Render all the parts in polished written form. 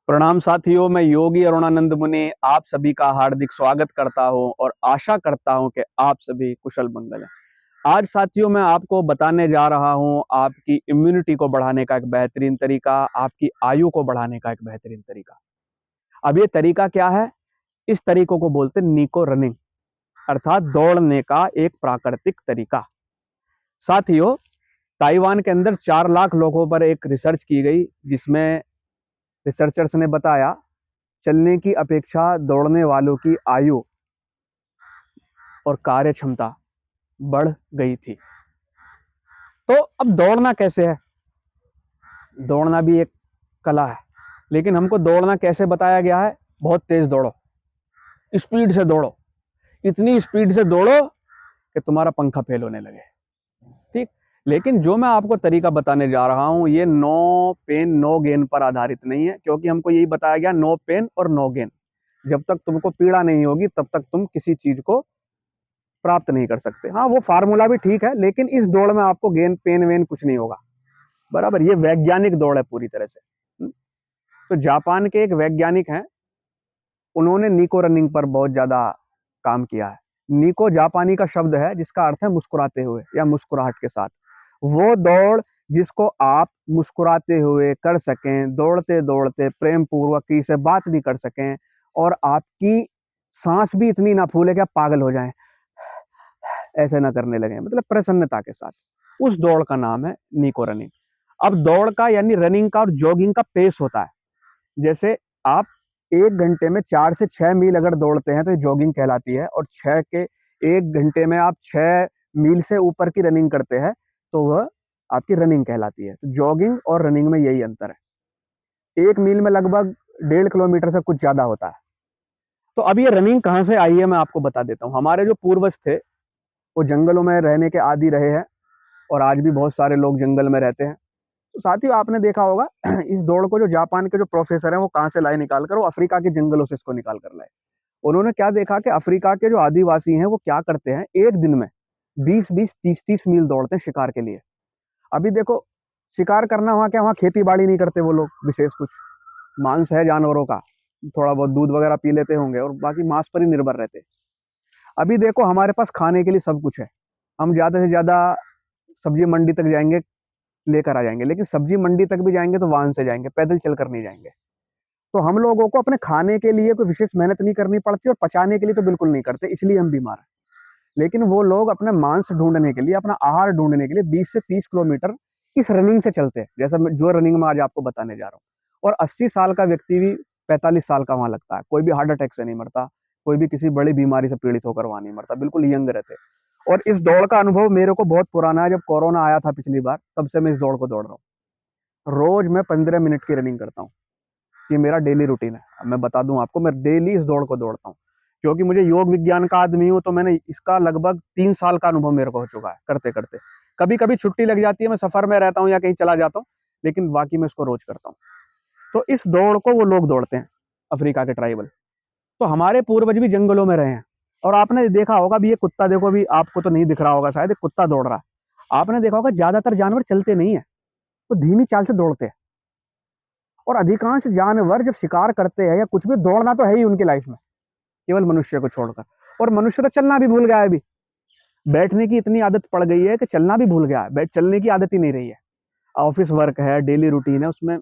प्रणाम साथियों, मैं योगी अरुणानंद मुनि आप सभी का हार्दिक स्वागत करता हूं और आशा करता हूं कि आप सभी कुशल मंगल हैं। आज साथियों मैं आपको बताने जा रहा हूं आपकी इम्यूनिटी को बढ़ाने का एक बेहतरीन तरीका, आपकी आयु को बढ़ाने का एक बेहतरीन तरीका। अब ये तरीका क्या है? इस तरीकों को बोलते हैं निको रनिंग, अर्थात दौड़ने का एक प्राकृतिक तरीका। साथियों, ताइवान के अंदर 4 लाख लोगों पर एक रिसर्च की गई, जिसमें रिसर्चर्स ने बताया चलने की अपेक्षा दौड़ने वालों की आयु और कार्य क्षमता बढ़ गई थी। तो अब दौड़ना कैसे है? दौड़ना भी एक कला है, लेकिन हमको दौड़ना कैसे बताया गया है? बहुत तेज दौड़ो, स्पीड से दौड़ो, इतनी स्पीड से दौड़ो कि तुम्हारा पंखा फेल होने लगे। ठीक, लेकिन जो मैं आपको तरीका बताने जा रहा हूं ये नो पेन नो गेन पर आधारित नहीं है, क्योंकि हमको यही बताया गया नो पेन और नो गेन। जब तक तुमको पीड़ा नहीं होगी तब तक तुम किसी चीज को प्राप्त नहीं कर सकते। हाँ, वो फार्मूला भी ठीक है, लेकिन इस दौड़ में आपको गेन पेन वेन कुछ नहीं होगा। बराबर, ये वैज्ञानिक दौड़ है पूरी तरह से। तो जापान के एक वैज्ञानिक हैं, उन्होंने निको रनिंग पर बहुत ज्यादा काम किया है। निको जापानी का शब्द है जिसका अर्थ है मुस्कुराते हुए या मुस्कुराहट के साथ। वो दौड़ जिसको आप मुस्कुराते हुए कर सकें, दौड़ते दौड़ते प्रेम पूर्वक किसी से बात भी कर सकें और आपकी सांस भी इतनी ना फूले कि आप पागल हो जाएं, ऐसे ना करने लगे, मतलब प्रसन्नता के साथ। उस दौड़ का नाम है निको रनिंग। अब दौड़ का यानी रनिंग का और जॉगिंग का पेस होता है। जैसे आप 1 घंटे में 4 से 6 मील अगर दौड़ते हैं तो ये जॉगिंग कहलाती है, और 1 घंटे में आप 6 मील से ऊपर की रनिंग करते हैं तो वह आपकी रनिंग कहलाती है। तो जॉगिंग और रनिंग में यही अंतर है। 1 मील में लगभग 1.5 किलोमीटर से कुछ ज्यादा होता है। तो अब ये रनिंग कहाँ से आई है मैं आपको बता देता हूँ। हमारे जो पूर्वज थे वो जंगलों में रहने के आदी रहे हैं, और आज भी बहुत सारे लोग जंगल में रहते हैं। तो साथियों, आपने देखा होगा इस दौड़ को जो जापान के जो प्रोफेसर हैं वो कहाँ से लाए निकाल कर? वो अफ्रीका के जंगलों से इसको निकाल कर लाए। उन्होंने क्या देखा कि अफ्रीका के जो आदिवासी हैं वो क्या करते हैं, एक दिन में 20-20, 30-30 मील दौड़ते हैं शिकार के लिए। अभी देखो, शिकार करना वहाँ क्या, वहाँ खेती बाड़ी नहीं करते वो लोग विशेष कुछ, मांस है जानवरों का, थोड़ा बहुत दूध वगैरह पी लेते होंगे और बाकी मांस पर ही निर्भर रहते। अभी देखो, हमारे पास खाने के लिए सब कुछ है, हम ज्यादा से ज्यादा सब्जी मंडी तक जाएंगे, लेकर आ जाएंगे, लेकिन सब्जी मंडी तक भी जाएंगे तो वाहन से जाएंगे, पैदल चलकर नहीं जाएंगे। तो हम लोगों को अपने खाने के लिए कोई विशेष मेहनत नहीं करनी पड़ती, और पचाने के लिए तो बिल्कुल नहीं करते, इसलिए हम बीमार हैं। लेकिन वो लोग अपने मांस ढूंढने के लिए, अपना आहार ढूंढने के लिए 20 से 30 किलोमीटर इस रनिंग से चलते हैं, जैसा जो रनिंग में आज आपको बताने जा रहा हूँ। और 80 साल का व्यक्ति भी 45 साल का वहां लगता है, कोई भी हार्ट अटैक से नहीं मरता, कोई भी किसी बड़ी बीमारी से पीड़ित होकर वहां नहीं मरता, बिल्कुल यंग रहते। और इस दौड़ का अनुभव मेरे को बहुत पुराना है। जब कोरोना आया था पिछली बार, तब से मैं इस दौड़ को दौड़ रहा हूँ। रोज मैं 15 मिनट की रनिंग करता हूँ, ये मेरा डेली रूटीन है। अब मैं बता दूं आपको, मैं डेली इस दौड़ को दौड़ता हूँ, क्योंकि मुझे योग विज्ञान का आदमी हूँ, तो मैंने इसका लगभग 3 साल का अनुभव मेरे को हो चुका है करते करते। कभी कभी छुट्टी लग जाती है, मैं सफर में रहता हूँ या कहीं चला जाता हूँ, लेकिन बाकी मैं इसको रोज करता हूँ। तो इस दौड़ को वो लोग दौड़ते हैं, अफ्रीका के ट्राइबल। तो हमारे पूर्वज भी जंगलों में रहे हैं। और आपने देखा होगा, अभी ये कुत्ता देखो, अभी आपको तो नहीं दिख रहा होगा शायद, एक कुत्ता दौड़ रहा है। आपने देखा होगा ज्यादातर जानवर चलते नहीं है, तो धीमी चाल से दौड़ते हैं। और अधिकांश जानवर जब शिकार करते हैं या कुछ भी, दौड़ना तो है ही उनकी लाइफ में, केवल मनुष्य को छोड़कर। और मनुष्य तो चलना भी भूल गया है अभी, बैठने की इतनी आदत पड़ गई है कि चलना भी भूल गया है, बैठ चलने की आदत ही नहीं रही है। ऑफिस वर्क है, डेली रूटीन है, उसमें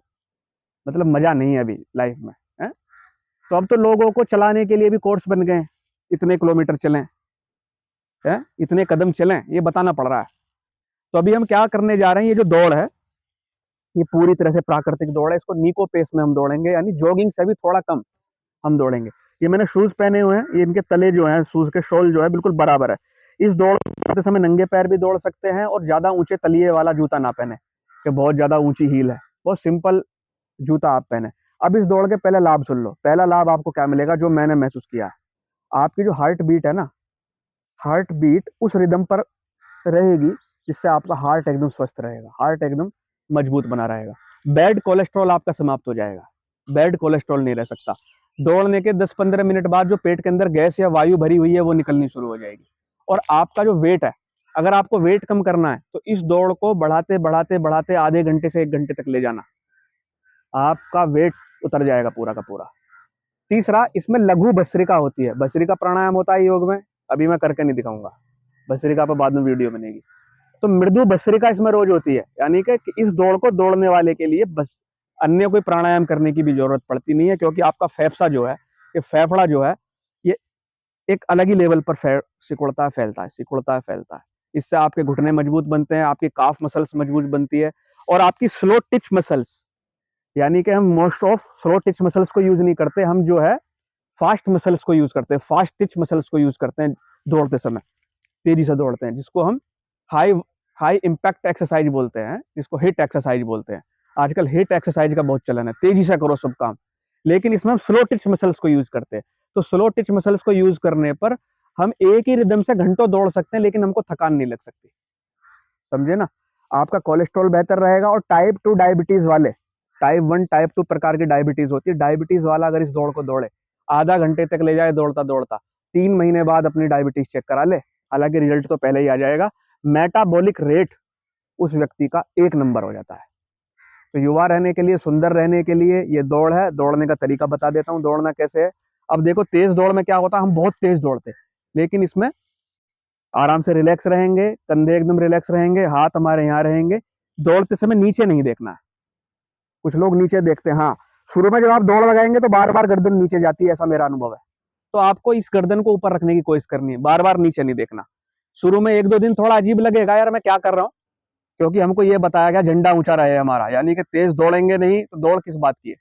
मतलब मजा नहीं है अभी लाइफ में, है? तो अब तो लोगों को चलाने के लिए भी कोर्स बन गए हैं, इतने किलोमीटर चलें, है, इतने कदम चलें, ये बताना पड़ रहा है। तो अभी हम क्या करने जा रहे हैं, ये जो दौड़ है ये पूरी तरह से प्राकृतिक दौड़ है। इसको निको पेस में हम दौड़ेंगे, यानी जॉगिंग से भी थोड़ा कम हम दौड़ेंगे। ये मैंने शूज पहने हुए हैं, ये इनके तले जो है, शूज के शोल जो है बिल्कुल बराबर है। इस दौड़ करते समय नंगे पैर भी दौड़ सकते हैं, और ज्यादा ऊंचे तलिए वाला जूता ना पहने कि बहुत ज्यादा ऊंची हील है, बहुत सिंपल जूता आप पहने। अब इस दौड़ के पहले लाभ सुन लो। पहला लाभ आपको क्या मिलेगा, जो मैंने महसूस किया है, आपकी जो हार्ट बीट है ना, हार्ट बीट उस रिदम पर रहेगी जिससे आपका हार्ट एकदम स्वस्थ रहेगा, हार्ट एकदम मजबूत बना रहेगा। बैड कोलेस्ट्रॉल आपका समाप्त हो जाएगा, बैड कोलेस्ट्रॉल नहीं रह सकता। दौड़ने के 10-15 मिनट बाद जो पेट के अंदर गैस या वायु भरी हुई है वो निकलनी शुरू हो जाएगी। और आपका जो वेट है, अगर आपको वेट कम करना है तो इस दौड़ को बढ़ाते बढ़ाते बढ़ाते आधे घंटे से 1 घंटे तक ले जाना, आपका वेट उतर जाएगा पूरा का पूरा। तीसरा, इसमें लघु भस्त्रिका होती है। भस्त्रिका प्राणायाम होता है योग में, अभी मैं करके नहीं दिखाऊंगा, भस्त्रिका पर बाद में वीडियो बनेगी। तो मृदु भस्त्रिका इसमें रोज होती है, यानी कि इस दौड़ को दौड़ने वाले के लिए बस अन्य कोई प्राणायाम करने की भी जरूरत पड़ती नहीं है, क्योंकि आपका फेफड़ा जो है, ये फेफड़ा जो है, ये एक अलग ही लेवल पर सिकुड़ता है फैलता है, सिकुड़ता है फैलता है। इससे आपके घुटने मजबूत बनते हैं, आपकी काफ मसल्स मजबूत बनती है, और आपकी स्लो टिच मसल्स, यानी कि हम most of slow teach muscles को यूज नहीं करते, हम जो है फास्ट मसल्स को यूज करते हैं, फास्ट टिच मसल्स को यूज करते हैं दौड़ते समय, तेजी से दौड़ते हैं, जिसको हम हाई हाई इम्पैक्ट एक्सरसाइज बोलते हैं, जिसको हिट एक्सरसाइज बोलते हैं। आजकल हिट एक्सरसाइज का बहुत चलन है, तेजी से करो सब काम, लेकिन इसमें हम स्लो टिच मसल्स को यूज करते हैं। तो स्लो टिच मसल्स को यूज करने पर हम एक ही रिदम से घंटों दौड़ सकते हैं, लेकिन हमको थकान नहीं लग सकती, समझे ना। आपका कोलेस्ट्रॉल बेहतर रहेगा, और टाइप 2 डायबिटीज वाले, टाइप 1 टाइप 2 प्रकार की डायबिटीज होती है, डायबिटीज वाला अगर इस दौड़ को दौड़े, आधा घंटे तक ले जाए दौड़ता दौड़ता, 3 महीने बाद अपनी डायबिटीज चेक करा ले, हालांकि रिजल्ट तो पहले ही आ जाएगा, मेटाबॉलिक रेट उस व्यक्ति का 1 नंबर हो जाता है। तो युवा रहने के लिए, सुंदर रहने के लिए ये दौड़ है। दौड़ने का तरीका बता देता हूँ, दौड़ना कैसे है। अब देखो, तेज दौड़ में क्या होता है, हम बहुत तेज दौड़ते हैं, लेकिन इसमें आराम से रिलैक्स रहेंगे, कंधे एकदम रिलैक्स रहेंगे, हाथ हमारे यहाँ रहेंगे, दौड़ते समय नीचे नहीं देखना है। कुछ लोग नीचे देखते हैं, हाँ, शुरू में जब आप दौड़ लगाएंगे तो बार बार गर्दन नीचे जाती है, ऐसा मेरा अनुभव है। तो आपको इस गर्दन को ऊपर रखने की कोशिश करनी है, बार बार नीचे नहीं देखना। शुरू में 1-2 दिन थोड़ा अजीब लगेगा, यार मैं क्या कर रहा हूँ, क्योंकि हमको ये बताया गया झंडा ऊंचा रहे हमारा, यानी कि तेज दौड़ेंगे नहीं तो दौड़ किस बात की है,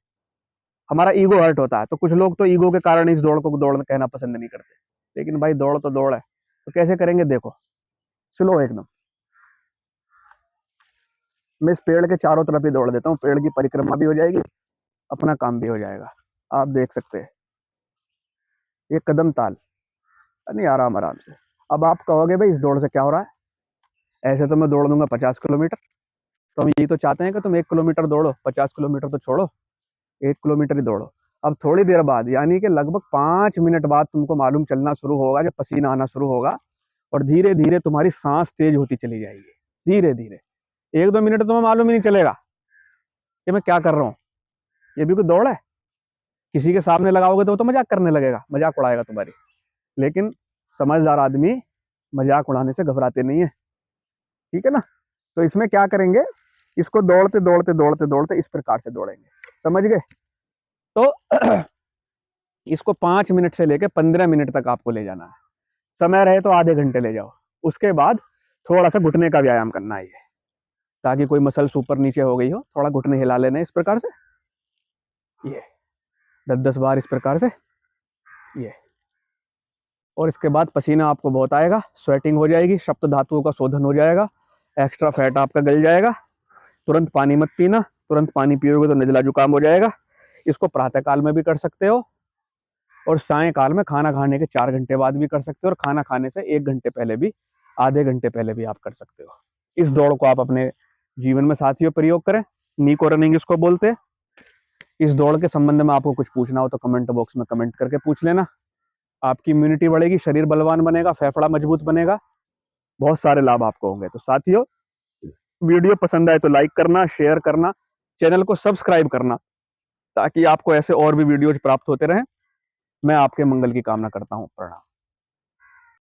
हमारा ईगो हर्ट होता है। तो कुछ लोग तो ईगो के कारण इस दौड़ को दौड़ कहना पसंद नहीं करते, लेकिन भाई दौड़ तो दौड़ है। तो कैसे करेंगे, देखो, स्लो एकदम। मैं इस पेड़ के चारों तरफ ही दौड़ देता हूँ, पेड़ की परिक्रमा भी हो जाएगी, अपना काम भी हो जाएगा। आप देख सकते हैं, ये कदम ताल, नहीं, आराम आराम से। अब आप कहोगे भाई इस दौड़ से क्या हो रहा है, ऐसे तो मैं दौड़ दूंगा 50 किलोमीटर। तो हम यही तो चाहते हैं कि तुम 1 किलोमीटर दौड़ो, 50 किलोमीटर तो छोड़ो, 1 किलोमीटर ही दौड़ो। अब थोड़ी देर बाद, यानी कि लगभग 5 मिनट बाद तुमको मालूम चलना शुरू होगा, जब पसीना आना शुरू होगा, और धीरे धीरे तुम्हारी सांस तेज होती चली जाएगी, धीरे धीरे। 1-2 मिनट तुम्हें मालूम ही नहीं चलेगा कि मैं क्या कर रहा हूँ, ये भी कोई दौड़ है। किसी के सामने लगाओगे तो वो तो मजाक करने लगेगा, मजाक उड़ाएगा तुम्हारी, लेकिन समझदार आदमी मजाक उड़ाने से घबराते नहीं है, ठीक है ना। तो इसमें क्या करेंगे, इसको दौड़ते दौड़ते दौड़ते दौड़ते इस प्रकार से दौड़ेंगे, समझ गए। तो इसको 5 मिनट से लेकर 15 मिनट तक आपको ले जाना है, समय रहे तो आधे घंटे ले जाओ। उसके बाद थोड़ा सा घुटने का व्यायाम करना है, ताकि कोई मसल्स ऊपर नीचे हो गई हो, थोड़ा घुटने हिला लेने इस प्रकार से, ये 10-10 बार इस प्रकार से, ये। और इसके बाद पसीना आपको बहुत आएगा, स्वेटिंग हो जाएगी, सप्त धातुओं का शोधन हो जाएगा, एक्स्ट्रा फैट आपका गल जाएगा। तुरंत पानी मत पीना, तुरंत पानी पियोगे तो नजला जुकाम हो जाएगा। इसको प्रातःकाल में भी कर सकते हो, और सायंकाल में खाना खाने के 4 घंटे बाद भी कर सकते हो, और खाना खाने से 1 घंटे पहले भी, आधे घंटे पहले भी आप कर सकते हो। इस दौड़ को आप अपने जीवन में साथियों प्रयोग करें, नीको रनिंग इसको बोलते हैं। इस दौड़ के संबंध में आपको कुछ पूछना हो तो कमेंट बॉक्स में कमेंट करके पूछ लेना। आपकी इम्यूनिटी बढ़ेगी, शरीर बलवान बनेगा, फेफड़ा मजबूत बनेगा, बहुत सारे लाभ आपको होंगे। तो साथियों, वीडियो पसंद आए तो लाइक करना, शेयर करना, चैनल को सब्सक्राइब करना, ताकि आपको ऐसे और भी वीडियोज प्राप्त होते रहें। मैं आपके मंगल की कामना करता हूँ। प्रणाम।